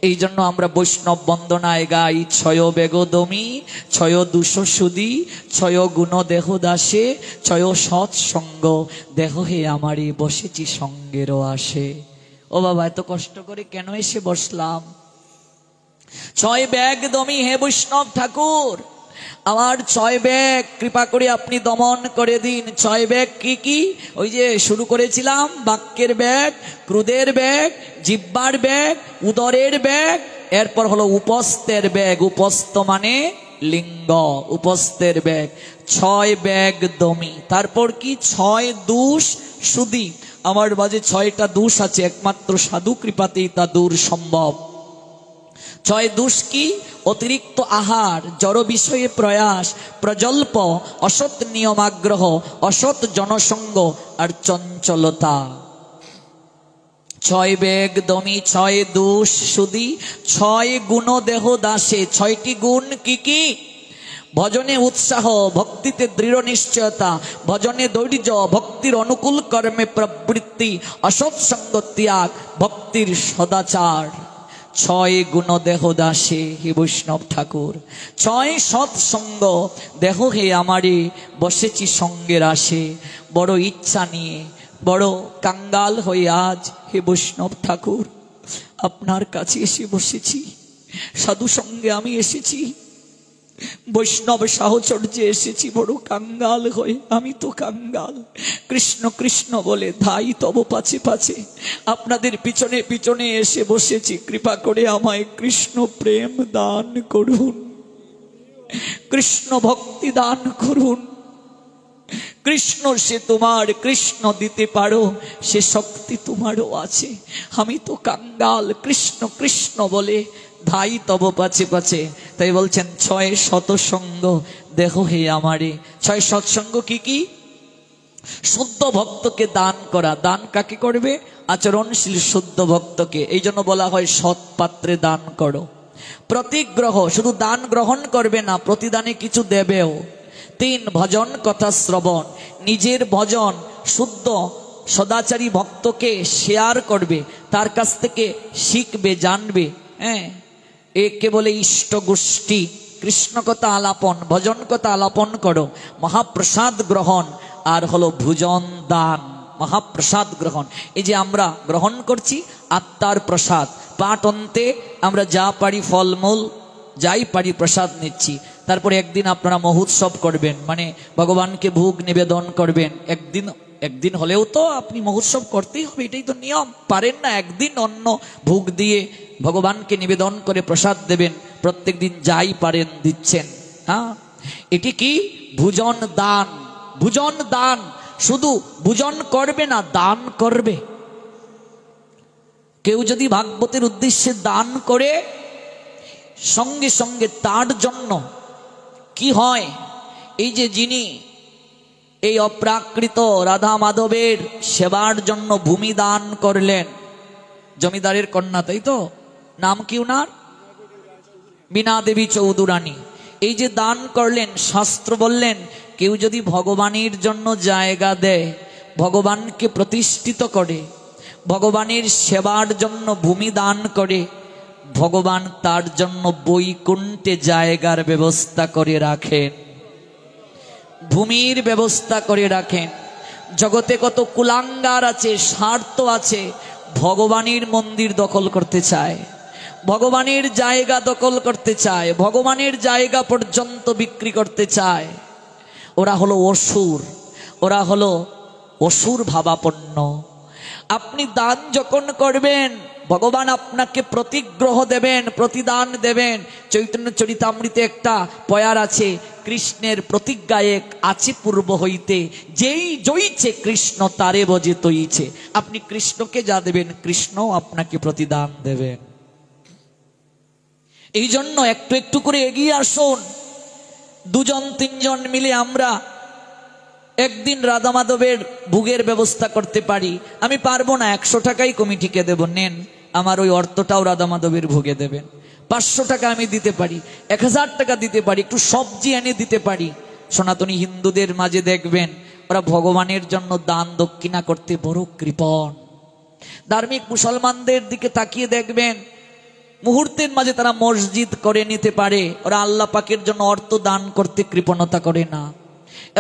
এই জন্য আমরা বৈষ্ণব বন্দনায় গাই, ছয় বেগদমি, ছয় দুষ সুদি, ছয় গুণ দেহ দাসে, ছয় সৎসঙ্গ, দেহ হে আমারে বসেছি সঙ্গেরও আসে। ও বাবা, এত কষ্ট করে কেন এসে বসলাম? ছয় ব্যাগ দমি হে বৈষ্ণব ঠাকুর, আমার ছয় ব্যাগ কৃপা করে আপনি দমন করে দিন। ছয় ব্যাগ কি কি? ওই যে শুরু করেছিলাম, বাক্যের ব্যাগ, ক্রোধের ব্যাগ, জিহ্বার ব্যাগ, উদরের ব্যাগ, এরপর হলো উপস্থের ব্যাগ। উপস্থ মানে লিঙ্গ, উপস্থের ব্যাগ। ছয় ব্যাগ দমি। তারপর কি? ছয় দোষ শুধি। আমার মাঝে ছয়টা দোষ আছে, একমাত্র সাধু কৃপাতেই তা দূর সম্ভব। ছয় দোষ কি? অতিরিক্ত আহার, জড় বিষয়ে প্রয়াস, প্রজল্প, অসৎ নিয়মাগ্রহ, অসৎ জনসঙ্গ আর চঞ্চলতা। ছয় বেগ দমি, ছয় দোষ শুধি, ছয় গুণ দেহ দাসে। ছয়টি গুণ কি কি? ভজনে উৎসাহ, ভক্তিতে দৃঢ় নিশ্চয়তা, ভজনে ধৈর্য, ভক্তির অনুকূল কর্মে প্রবৃত্তি, অসৎসঙ্গ ত্যাগ, ভক্তির সদাচার। ছয় গুণ দেহ দাসে হে বৈষ্ণব ঠাকুর। ছয় সৎসঙ্গ, দেহ হে আমারে বসেছি সঙ্গের আসে। বড় ইচ্ছা নিয়ে, বড় কাঙ্গাল হয়ে আজ হে বৈষ্ণব ঠাকুর আপনার কাছে এসে বসেছি। সাধু সঙ্গে আমি এসেছি, বৈষ্ণব সাহচর্যে এসেছি, বড় কাঙ্গাল হয়ে। আমি তো কাঙ্গাল, কৃষ্ণ কৃষ্ণ বলে ধাই তব পাছে পাছে আপনাদের পিছনে পিছনে এসে বসেছি। কৃপা করে আমায় কৃষ্ণ প্রেম দান করুন, কৃষ্ণ ভক্তি দান করুন। কৃষ্ণ সে তোমার, কৃষ্ণ দিতে পারো সে শক্তি তোমারও আছে। আমি তো কাঙ্গাল, কৃষ্ণ কৃষ্ণ বলে ধাই তব পাছে পাছে। তাই বলছেন ছয় সৎসঙ্গ দেহ হে আমারে। ছয় সৎসঙ্গ কি কি? শুদ্ধ ভক্তকে দান করা। দান কাকে করবে? আচরণশীল শুদ্ধ ভক্তকে। এই জন্য বলা হয় সৎ পাত্রে দান করো। প্রতিগ্রহ, শুধু দান গ্রহণ করবে না, প্রতিদানে কিছু দেবেও। 3 ভজন কথা শ্রবণ, নিজের ভজন শুদ্ধ সদাচারী ভক্তকে শেয়ার করবে, তার কাছ থেকে শিখবে, জানবে। হ্যাঁ, একে বলে ইষ্ট গোষ্ঠী। কৃষ্ণ কথা আলাপন, ভজন কথা আলাপন করো, মহাপ্রসাদ গ্রহণ, আর হলো ভোজন দান, মহাপ্রসাদ গ্রহণ। এই যে আমরা গ্রহণ করছি আত্মার প্রসাদ, পাঠ অন্তে আমরা যা পারি ফলমূল, যাই পারি প্রসাদ নিচ্ছি। তারপরে একদিন আপনারা মহোৎসব করবেন, মানে ভগবানকে ভোগ নিবেদন করবেন। একদিন হলেও তো আপনি মহোৎসব করতেই হবে, এটাই তো নিয়ম। পারেন না একদিন অন্য ভোগ দিয়ে ভগবানকে নিবেদন করে প্রসাদ দেবেন, প্রত্যেক দিন যাই পারেন দিচ্ছেন। হ্যাঁ, এটি কি? ভোজন দান। ভোজন দান, শুধু ভোজন করবে না, দান করবে। কেউ যদি ভাগবতের উদ্দেশ্যে দান করে, সঙ্গে সঙ্গে তার জন্য কি হয়? এই যে যিনি এই অপ্রাকৃত রাধা মাধবের সেবার জন্য ভূমি দান করলেন, জমিদারের কন্যা, তাই তো? নাম কি উনার? বীণা দেবী চৌধুরানী। এই যে দান করলেন, শাস্ত্র বললেন কেউ যদি ভগবানের জন্য জায়গা দেয়, ভগবানকে প্রতিষ্ঠিত করে, ভগবানের সেবার জন্য ভূমি দান করে, ভগবান তার জন্য বৈকুণ্ঠে জায়গার ব্যবস্থা করে রাখেন, ভূমির ব্যবস্থা করে রাখেন। জগতে কত কুলাঙ্গার আছে, স্বার্থ আছে, ভগবানের মন্দির দখল করতে চায়, ভগবানের জায়গা দখল করতে চায়, ভগবানের জায়গা পর্যন্ত বিক্রি করতে চায়। ওরা হলো অসুর, ওরা হলো অসুর ভাবাপন্ন। আপনি দান যখন করবেন, ভগবান আপনাকে প্রতিগ্রহ দেবেন, প্রতিদান দেবেন। চৈতন্য চরিতামৃতে একটা পয়ার আছে, কৃষ্ণের প্রতিজ্ঞা এক আছে পূর্ব হইতে, যেই জয়ীছে কৃষ্ণ তারে বজে তৈছে। আপনি কৃষ্ণকে যা দেবেন, কৃষ্ণ আপনাকে প্রতিদান দেবেন। এই জন্য একটু একটু করে এগিয়ে আসুন। 2-3 জন মিলে আমরা একদিন রাধা মাধবের ভোগের ব্যবস্থা করতে পারি। আমি পারবো না, 100 টাকাই কমিটিকে দেব, নেন, আমার ওই অর্থটাও রাধা মাধবের ভোগে দেবেন। 500 টাকা আমি দিতে পারি, 1000 টাকা দিতে পারি, একটু সবজি এনে দিতে পারি। সনাতনী হিন্দুদের মাঝে দেখবেন ওরা ভগবানের জন্য দান দক্ষিণা করতে বড় কৃপণ। ধার্মিক মুসলমানদের দিকে তাকিয়ে দেখবেন মুহূর্তের মাঝে তারা মসজিদ করে নিতে পারে, ওরা আল্লাহ পাকের জন্য অর্থ দান করতে কৃপণতা করে না,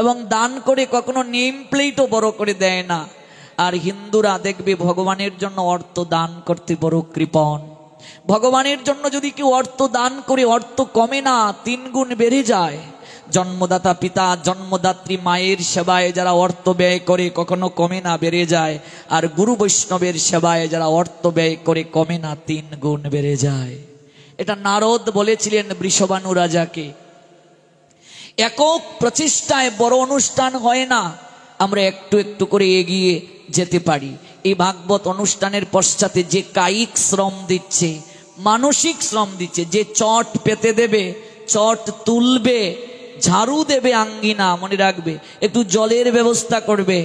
এবং দান করে কখনো নেম প্লেটও বড় করে দেয় না। আর হিন্দুরা দেখবে ভগবানের জন্য অর্থ দান করতে বড় কৃপণ। ভগবানের জন্য যদি কেউ অর্থ দান করে অর্থ কমে না, 3 গুণ বেড়ে যায়। জন্মদাতা পিতা জন্মদাত্রী মায়ের সেবায় যারা অর্থ ব্যয় করে কখনো কমে না, বেড়ে যায়। আর গুরু বৈষ্ণবের সেবায় যারা অর্থ ব্যয় করে কমে না, 3 গুণ বেড়ে যায়। এটা নারদ বলেছিলেন বৃষভানু রাজাকে। একক প্রচেষ্টায় বড় অনুষ্ঠান হয় না, আমরা একটু একটু করে এগিয়ে যেতে পারি। এই ভাগবত অনুষ্ঠানের পশ্চাতে যে কায়িক শ্রম দিচ্ছে, মানসিক শ্রম দিচ্ছে, যে চট পেতে দেবে, চট তুলবে, ঝাড়ু দেবে আঙ্গিনা, মনে রাখবে, একটু জলের ব্যবস্থা করবে,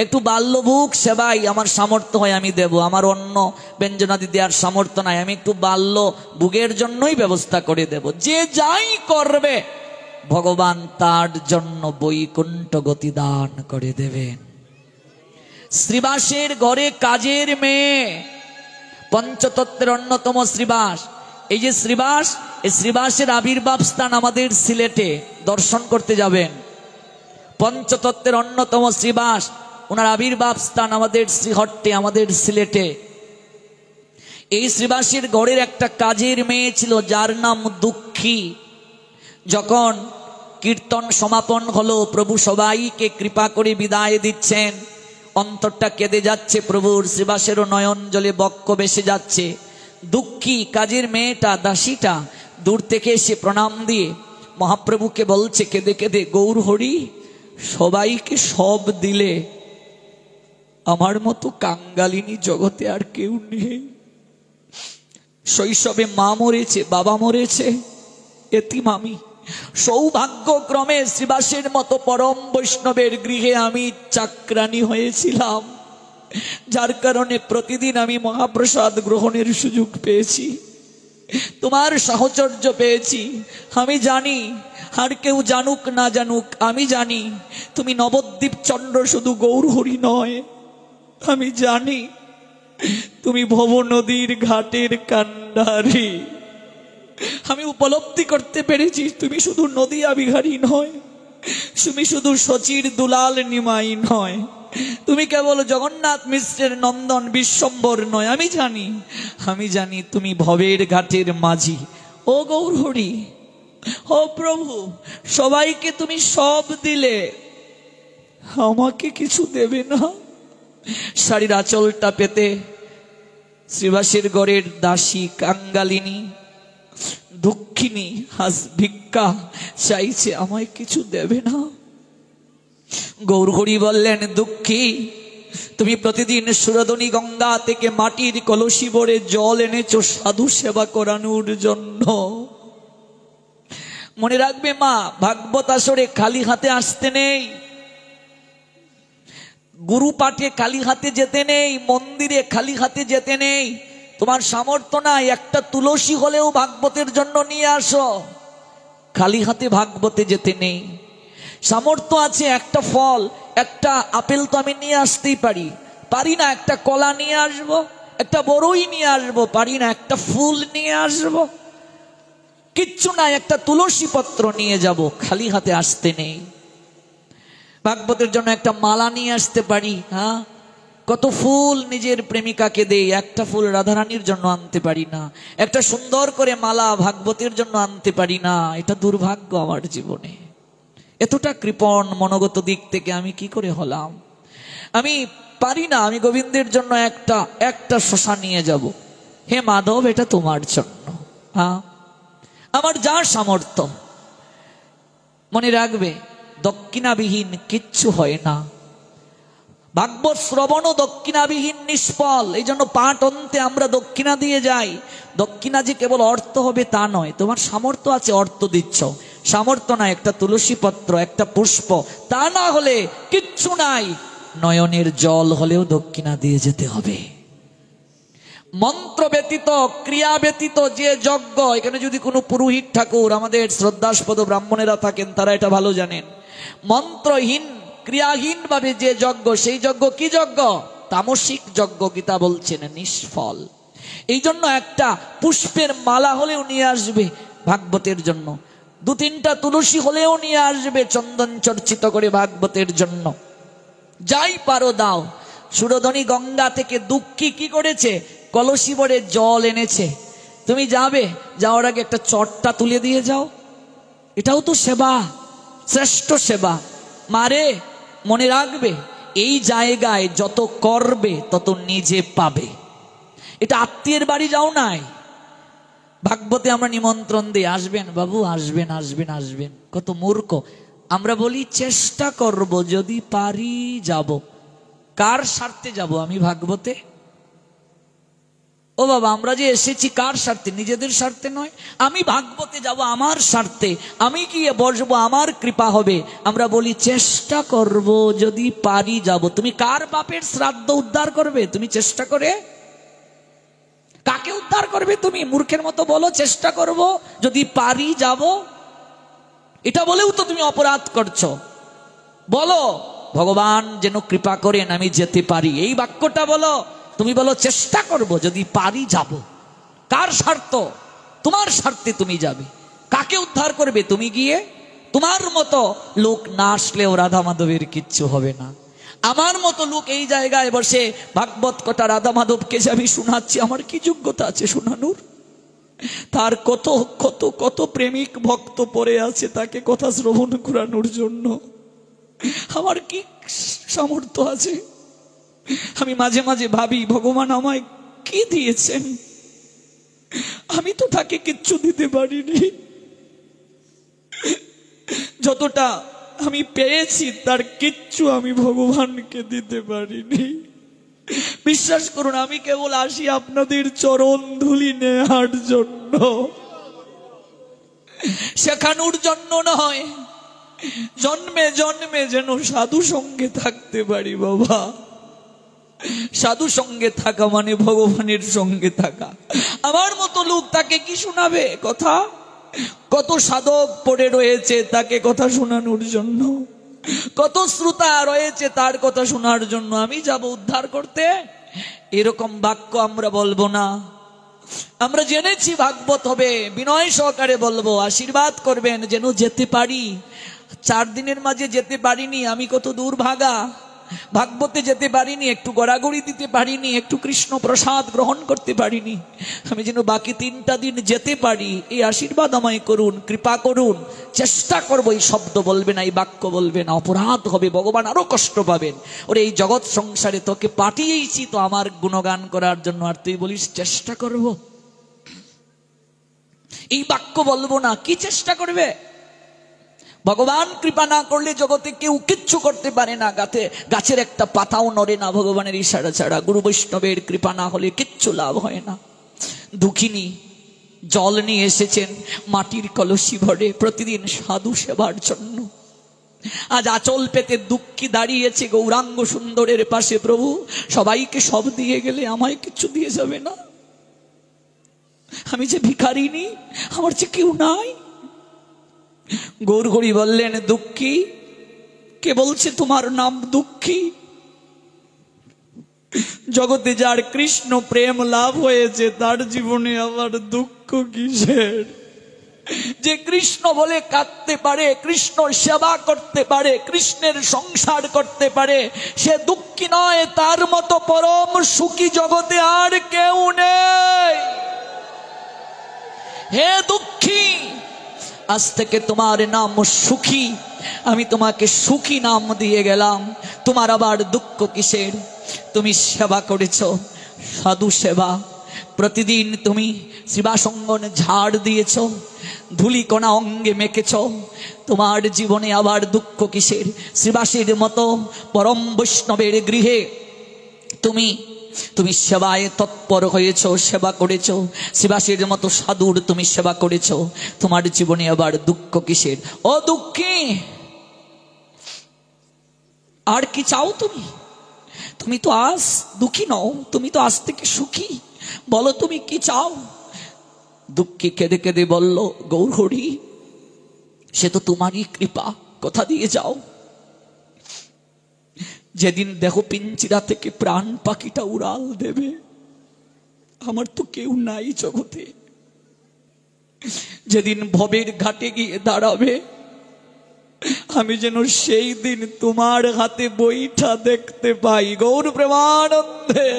একটু বাল্যভোগ সেবাই আমার সামর্থ্য হয় আমি দেব, আমার অন্য ব্যঞ্জনাদি দেওয়ার সামর্থ্য নাই, আমি একটু বাল্য ভোগের জন্যই ব্যবস্থা করে দেব। যে যাই করবে ভগবান তার জন্য বৈকুণ্ঠ গতি দান করে দেবেন। শ্রীবাসের ঘরে কাজের মেয়ে, পঞ্চতত্ত্বের অন্যতম শ্রীবাস। এই যে শ্রীবাস, এই শ্রীবাসের আবির্ভাব স্থান আমাদের সিলেটে, দর্শন করতে যাবেন। পঞ্চতত্ত্বের অন্যতম শ্রীবাস, ওনার আবির্ভাব স্থান আমাদের শ্রীহট্টে, আমাদের সিলেটে। এই শ্রীবাসের ঘরের একটা কাজের মেয়ে ছিল যার নাম দুঃখী। যখন কীর্তন সমাপন হলো, প্রভু সবাইকে কৃপা করে বিদায় দিচ্ছেন, অন্তরটা কেঁদে যাচ্ছে প্রভুর, শ্রীবাসেরও নয়ন জলে বক্ষ বেসে যাচ্ছে। দুঃখী কাজের মেয়েটা, দাসীটা দূর থেকে এসে প্রণাম দিয়ে মহাপ্রভুকে বলছে কেঁদে কেঁদে, গৌর হরি, সবাইকে সব দিলে, আমার মতো কাঙ্গালিনী জগতে আর কেউ নেই। শৈশবে মা মরেছে, বাবা মরেছে, এতিম আমি। সৌভাগ্যক্রমে শ্রীবাসের মতো পরম বৈষ্ণবের গৃহে আমি চাকরানী হয়েছিলাম, যার কারণে প্রতিদিন আমি মহাপ্রসাদ গ্রহণের সুযোগ পেয়েছি, তোমার সাহচর্য পেয়েছি। আমি জানি, আর কেউ জানুক না জানুক, আমি জানি তুমি নবদ্বীপ চন্দ্র শুধু গৌর হরি নয়, আমি জানি তুমি ভব নদীর ঘাটের কান্ডারি। আমি উপলব্ধি করতে পেরেছি তুমি শুধু নদিয়া বিহারী নয়, তুমি শুধু শচীর দুলাল নিমাই নয়, তুমি কেবল জগন্নাথ মিশ্রের নন্দন বিশ্বম্বর নয়। আমি জানি তুমি ভবের ঘাটের মাঝি। ও গৌর হরি, ও প্রভু, সবাইকে তুমি সব দিলে, আমাকে কিছু দেবে না? শাড়ির আঁচলটা পেতে শ্রীবাসের ঘরের দাসী কাঙ্গালিনী দুঃখিনী হাস ভিক্ষা চাইছে, আমায় কিছু দেবে না? গৌর হরি বললেন, দুঃখী, তুমি প্রতিদিন সুরধনী গঙ্গা থেকে মাটির কলসি ভরে জল এনেছো সাধু সেবা করানোর জন্য। মনে রাখবে মা, ভাগবত আসরে খালি হাতে আসতে নেই, গুরু পাঠে খালি হাতে যেতে নেই, মন্দিরে খালি হাতে যেতে নেই। তোমার সামর্থ্য নাই, একটা তুলসী হলেও ভাগবতের জন্য নিয়ে আসো, খালি হাতে ভাগবতে যেতে নেই। সামর্থ্য আছে, একটা ফল, একটা আপেল তো আমি নিয়ে আসতেই পারি না, একটা কলা নিয়ে আসবো, একটা বড়ই নিয়ে আসবো, পারি না, একটা ফুল নিয়ে আসবো, কিচ্ছু নাই, একটা তুলসী পত্র নিয়ে যাব, খালি হাতে আসতে নেই। ভাগবতের জন্য একটা মালা নিয়ে আসতে পারি, হ্যাঁ, কত ফুল নিজের প্রেমিকাকে দেই, একটা ফুল রাধারানীর জন্য আনতে পারি না, একটা সুন্দর করে মালা ভাগবতের জন্য আনতে পারি না। এটা দুর্ভাগ্য আমার জীবনে। এতটা কৃপণ মনোগত দিক থেকে আমি কি করে হলাম? আমি পারি না, আমি গোবিন্দের জন্য একটা শশা নিয়ে যাব। হে মাধব, এটা তোমার জন্য, হ্যাঁ, আমার যা সামর্থ্য। মনে রাখবে, দক্ষিণাবিহীন কিচ্ছু হয় না। ভাগবত শ্রবণও দক্ষিণাবিহীন নিষ্ফল। এই জন্য পাঠ অন্তে আমরা দক্ষিণা দিয়ে যাই। দক্ষিণা যে কেবল অর্থ হবে তা নয়, তোমার সামর্থ্য আছে অর্থ দিচ্ছ, সামর্থ্য নাই একটা তুলসী পত্র, একটা পুষ্প, তা না হলে কিচ্ছু নাই, নয়নের জল হলেও দক্ষিণা দিয়ে যেতে হবে। মন্ত্র ব্যতীত, ক্রিয়া ব্যতীত যে যজ্ঞ, এখানে যদি কোনো পুরোহিত ঠাকুর আমাদের শ্রদ্ধাস্পদ ব্রাহ্মণেরা থাকেন, তারা এটা ভালো জানেন। মন্ত্রহীন, ক্রিয়াহীন ভাবে যে যজ্ঞ, সেই যজ্ঞ কি যজ্ঞ? তামসিক যজ্ঞ। গীতা বলছেন নিষ্ফল। এই জন্য একটা পুষ্পের মালা হলেও নিয়ে আসবে ভাগবতের জন্য, 2-3টা তুলসী হলেও নিয়ে আসবে চন্দন চর্চিত করে ভাগবতের জন্য। যাই পারো দাও। সুরধনী গঙ্গা থেকে দুঃখী কি করেছে? কলসি ভরে জল এনেছে। তুমি যাবে, যাওয়ার আগে একটা চটটা তুলে দিয়ে যাও, এটাও তো সেবা, শ্রেষ্ঠ সেবা। মারে মনে রাখবে, এই জায়গায় যত করবে তত নিজে পাবে। এটা আত্মীয়ের বাড়ি যাও নাই, ভাগবতে আমরা নিমন্ত্রণ দিই, আসবেন বাবু, আসবেন আসবেন আসবেন। কত মূর্খ আমরা, বলি চেষ্টা করব যদি পারি যাব। কার স্বার্থে যাব আমি ভাগবতে? ও বাবা, আমরা যে এসেছি কার স্বার্থে? নিজেদের স্বার্থে নয়। আমি ভাগবতে যাব আমার স্বার্থে, আমি গিয়ে বসবো, আমার কৃপা হবে। আমরা বলি চেষ্টা করব যদি পারি যাব। তুমি কার বাপের শ্রাদ্ধ উদ্ধার করবে? তুমি চেষ্টা করে কাকে উদ্ধার করবে? তুমি মূর্খের মতো বলো চেষ্টা করব যদি পারি যাব। এটা বলেও তো তুমি অপরাধ করছো। বলো ভগবান যেন কৃপা করেন আমি যেতে পারি, এই বাক্যটা বলো। তুমি বলো চেষ্টা করব যদি পারি যাব। কার স্বার্থ? তোমার স্বার্থে তুমি যাবে। কাকে উদ্ধার করবে? তুমি গিয়ে। তোমার মতো লোক না আসলেও রাধা মাধবের কিচ্ছু হবে না। আমার মতো লোক এই জায়গায় বসে ভাগবত কথা রাধা মাধবকে যে আমি শোনাচ্ছি, আমার কি যোগ্যতা আছে শোনানোর? তার কত কত কত প্রেমিক ভক্ত পড়ে আছে তাকে কথা শ্রবণ করানোর জন্য। আমার কি সামর্থ্য আছে? আমি মাঝে মাঝে ভাবি, ভগবান আমায় কি দিয়েছেন? আমি তো তাকে কিচ্ছু দিতে পারিনি। যতটা আমি পেয়েছি তার কিচ্ছু আমি ভগবানকে দিতে পারিনি। বিশ্বাস করুন, আমি কেবল আসি আপনাদের চরণ ধুলি নেওয়ার জন্য, শেখানোর জন্য নয়। জন্মে জন্মে যেন সাধু সঙ্গে থাকতে পারি বাবা। সাধু সঙ্গে থাকা মানে ভগবানের সঙ্গে থাকা। আমার মতো লোক তাকে কি শোনাবে কথা? কত সাধক পড়ে রয়েছে তাকে কথা শোনানোর জন্য, কত শ্রোতা রয়েছে তার কথা শোনার জন্য। আমি যাব উদ্ধার করতে? এরকম বাক্য আমরা বলবো না। আমরা জেনেছি ভাগবত হবে, বিনয় সহকারে বলবো, আশীর্বাদ করবেন যেন যেতে পারি। 4 দিনের মাঝে যেতে পারিনি, আমি কত দুর্ভাগা। ভাগবতে যেতে পারিনি, একটু গড়াগড়ি দিতে পারিনি, একটু কৃষ্ণ প্রসাদ গ্রহণ করতে পারিনি। আমি যেন বাকি 3টা দিন যেতে পারি, এই আশীর্বাদ আমায় করুন, কৃপা করুন। চেষ্টা করবো, এই শব্দ বলবে না, এই বাক্য বলবে না, অপরাধ হবে, ভগবান আরো কষ্ট পাবেন। ওরে এই জগৎ সংসারে তোকে পাঠিয়েছি তো আমার গুণগান করার জন্য, আর তুই বলিস চেষ্টা করব। এই বাক্য বলবো না। কি চেষ্টা করবে? ভগবান কৃপা না করলে জগতে কেউ কিচ্ছু করতে পারে না। গাছের একটা পাতাও নড়ে না ভগবানের ইশারা ছাড়া। গুরু বৈষ্ণবের কৃপা না হলে কিচ্ছু লাভ হয় না। দুঃখিনী জল নিয়ে এসেছেন মাটির কলসি ভরে প্রতিদিন সাধু সেবার জন্য। আজ আঁচল পেতে দুঃখী দাঁড়িয়েছে গৌরাঙ্গ সুন্দরের পাশে। প্রভু সবাইকে সব দিয়ে গেলে আমায় কিচ্ছু দিয়ে যাবে না? আমি যে ভিখারিনী, আমার যে কেউ নাই। গৌরহরি বললেন, দুঃখী কে বলছে তোমার নাম দুঃখী? জগতে যার কৃষ্ণ প্রেম লাভ হয়েছে তার জীবনে আবার দুঃখ কিসের? যে কৃষ্ণ বলে কাঁদতে পারে, কৃষ্ণ সেবা করতে পারে, কৃষ্ণের সংসার করতে পারে, সে দুঃখী নয়। তার মতো পরম সুখী জগতে আর কেউ নেই। হে দুঃখী, আজ থেকে তোমার নাম সুখী। আমি তোমাকে সুখী নাম দিয়ে গেলাম। তোমার আবার দুঃখ কিসের? তুমি সেবা করেছ, সাধু সেবা। প্রতিদিন তুমি শ্রীবাসঙ্গন ঝাড় দিয়েছ, ধুলিকণা অঙ্গে মেখেছ। তোমার জীবনে আবার দুঃখ কিসের? শ্রীবাসীর মতো পরম বৈষ্ণবের গৃহে তুমি সেবায় তৎপর হয়েছ, সেবা করেছ। শ্রীবাসীর মতো সাধুর তুমি সেবা করেছ। তোমার জীবনে আবার দুঃখ কিসের? ও দুঃখী, আর কি চাও তুমি? তুমি তো আজ দুঃখী নও, তুমি তো আজ থেকে সুখী। বলো তুমি কি চাও? দুঃখী কেঁদে কেঁদে বলল, গৌরহরি সে তো তোমারই কৃপা, কথা দিয়ে যাও। যেদিন দেখো পিঞ্জিরা থেকে প্রাণ পাখিটা উড়াল দেবে, আমার তো কেউ নাই জগতে। যেদিন ভবের ঘাটে গিয়ে দাঁড়াবে, আমি যেন সেই দিন তোমার হাতে বইটা দেখতে পাই। গৌর প্রেমানন্দে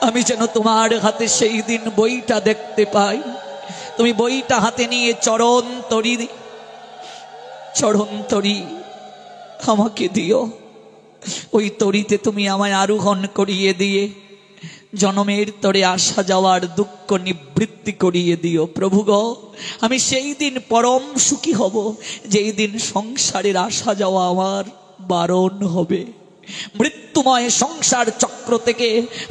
আমি যেন তোমার হাতে সেই দিন বইটা দেখতে পাই। তুমি বইটা হাতে নিয়ে চরণ তরি আমাকে দিও। ওই তরিতে তুমি আমায় আরোহণ করিয়ে দিয়ে জনমের তরে আসা যাওয়ার দুঃখ নিবৃত্তি করিয়ে দিও প্রভু গো। আমি সেই দিন পরম সুখী হব যেই দিন সংসারের আসা যাওয়া আমার বারণ হবে। মৃত্যুময় সংসার চক্র থেকে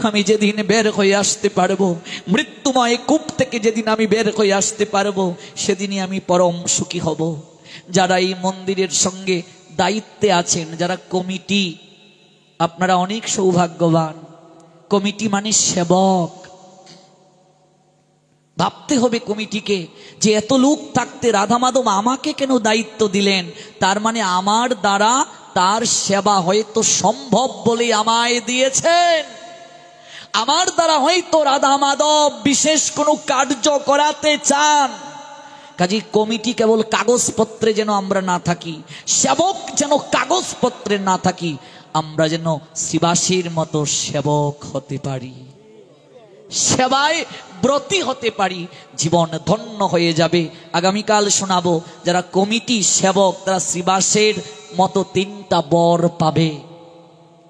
আমি যেদিন বের হয়ে আসতে পারবো, মৃত্যুময় কূপ থেকে যেদিন আমি বের হয়ে আসতে পারবো, সেদিনই আমি পরম সুখী হব। যারা এই মন্দিরের সঙ্গে দায়িত্বে আছেন, যারা কমিটি, আপনারা অনেক সৌভাগ্যবান। কমিটি মানে সেবক। ভাবতে হবে কমিটিকে যে এত লোক থাকতে রাধা মাধব আমাকে কেন দায়িত্ব দিলেন, তার মানে আমার দ্বারা তার সেবা হয়তো সম্ভব বলে আমায় দিয়েছেন। আমার দ্বারা হয়তো রাধা মাধব বিশেষ কোনো কার্য করাতে চান। কাজে কমিটি কেবল কাগজপত্রে যেন আমরা না থাকি, সেবক যেন কাগজপত্রে না থাকি, আমরা যেন শ্রীবাসীর মতো সেবক হতে পারি, সেবায় ব্রতী হতে পারি, জীবন ধন্য হয়ে যাবে। আগামীকাল শোনাবো যারা কমিটি সেবক তারা শ্রীবাসের মতো 3টা বর পাবে।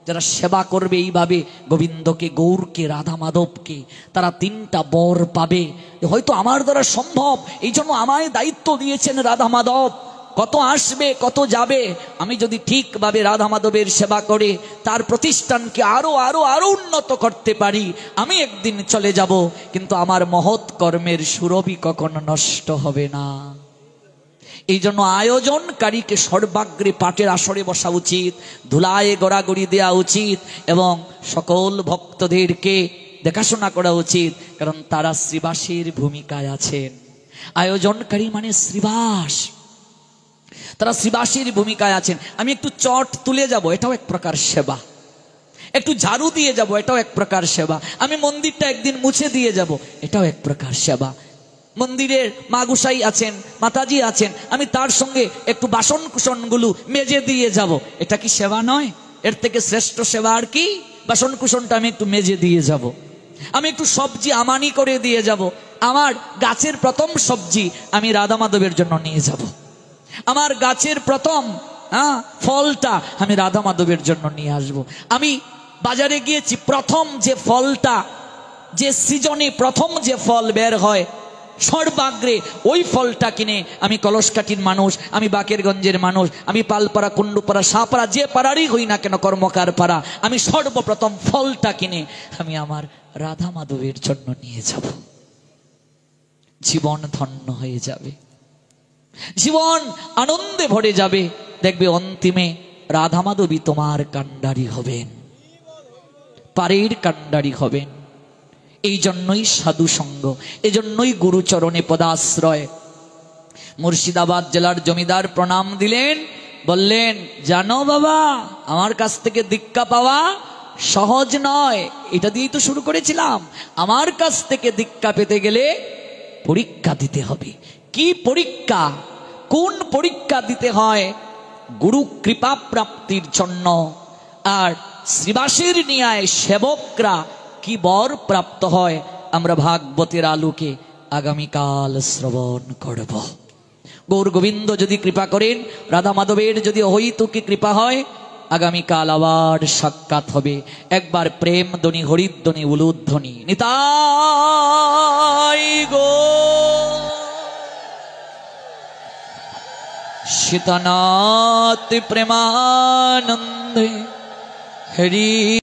যারা সেবা করবে এইভাবে গোবিন্দকে, গৌরকে, রাধা মাধবকে, তারা 3টা বর পাবে। হয়তো আমার দ্বারা সম্ভব, এই জন্য আমায় দায়িত্ব দিয়েছেন রাধা মাধব। কত আসবে কত যাবে, আমি যদি ঠিকভাবে রাধা মাধবের সেবা করে তার প্রতিষ্ঠানকে আরো আরো আরো উন্নত করতে পারি, আমি একদিন চলে যাব, কিন্তু আমার মহৎ কর্মের সুরভি কখনো নষ্ট হবে না। এই জন্য আয়োজনকারীকে সর্বাগ্রে পাটের আসরে বসা উচিত, ধুলায় গড়াগড়ি দেওয়া উচিত এবং সকল ভক্তদেরকে দেখাশোনা করা উচিত, কারণ তারা শ্রীবাসের ভূমিকায় আছেন। আয়োজনকারী মানে শ্রীবাস, তারা শ্রীবাসের ভূমিকায় আছেন। আমি একটু চট তুলে যাব, এটাও এক প্রকার সেবা। একটু ঝাড়ু দিয়ে যাব, এটাও এক প্রকার সেবা। আমি মন্দিরটা একদিন মুছে দিয়ে যাব, এটাও এক প্রকার সেবা। মন্দিরের মা গোসাই আছেন, মাতাজি আছেন, আমি তার সঙ্গে একটু বাসন কুসনগুলো মেজে দিয়ে যাব, এটা কি সেবা নয়? এর থেকে শ্রেষ্ঠ সেবা আর কি? বাসন কুসনটা আমি একটু মেজে দিয়ে যাব, আমি একটু সবজি আমানি করে দিয়ে যাব, আমার গাছের প্রথম সবজি আমি রাধা মাধবের জন্য নিয়ে যাব, আমার গাছের প্রথম ফলটা আমি রাধা মাধবের জন্য নিয়ে আসব। আমি বাজারে গিয়েছি, প্রথম যে ফলটা, যে সিজনে প্রথম যে ফল বের হয় সর্বাগ্রে ওই ফলটা কিনে, আমি কলসকাঠির মানুষ, আমি বাকেরগঞ্জের মানুষ, আমি পালপাড়া, কুন্ডুপাড়া, সাপাড়া, যে পাড়ারই হই না কেন, কর্মকার পাড়া, আমি সর্বপ্রথম ফলটা কিনে আমি আমার রাধা মাধবের জন্য নিয়ে যাব। জীবন ধন্য হয়ে যাবে, জীবন আনন্দে ভরে যাবে। দেখবে অন্তিমে রাধা মাধবী তোমার কান্ডারি হবেন, পারের কান্ডারি হবেন। এই জন্যই সাধু সঙ্গ, এই জন্যই গুরুচরণে পদাশ্রয়। মুর্শিদাবাদ জেলার জমিদার প্রণাম দিলেন, বললেন জানো বাবা, আমার কাছ থেকে দীক্ষা পাওয়া সহজ নয়। এটা দিয়েই তো শুরু করেছিলাম। আমার কাছ থেকে দীক্ষা পেতে গেলে পরীক্ষা দিতে হবে। কি পরীক্ষা? কোন পরীক্ষা দিতে হয়? গুরু কৃপা প্রাপ্তির জন্য। আর শ্রীবাসের ন্যায় সেবকরা কি বর প্রাপ্ত হয়, আমরা ভাগবতের আলোকে আগামীকাল শ্রবণ করব। গৌর গোবিন্দ যদি কৃপা করেন, রাধা মাধবের যদি হইতুকি কৃপা হয়, আগামীকাল আবার সাক্ষাৎ হবে। একবার প্রেম ধ্বনি, হরিধ্বনি, উলুধ্বনি, নিতাই গো সীতানাথ প্রেমানন্দে হরি।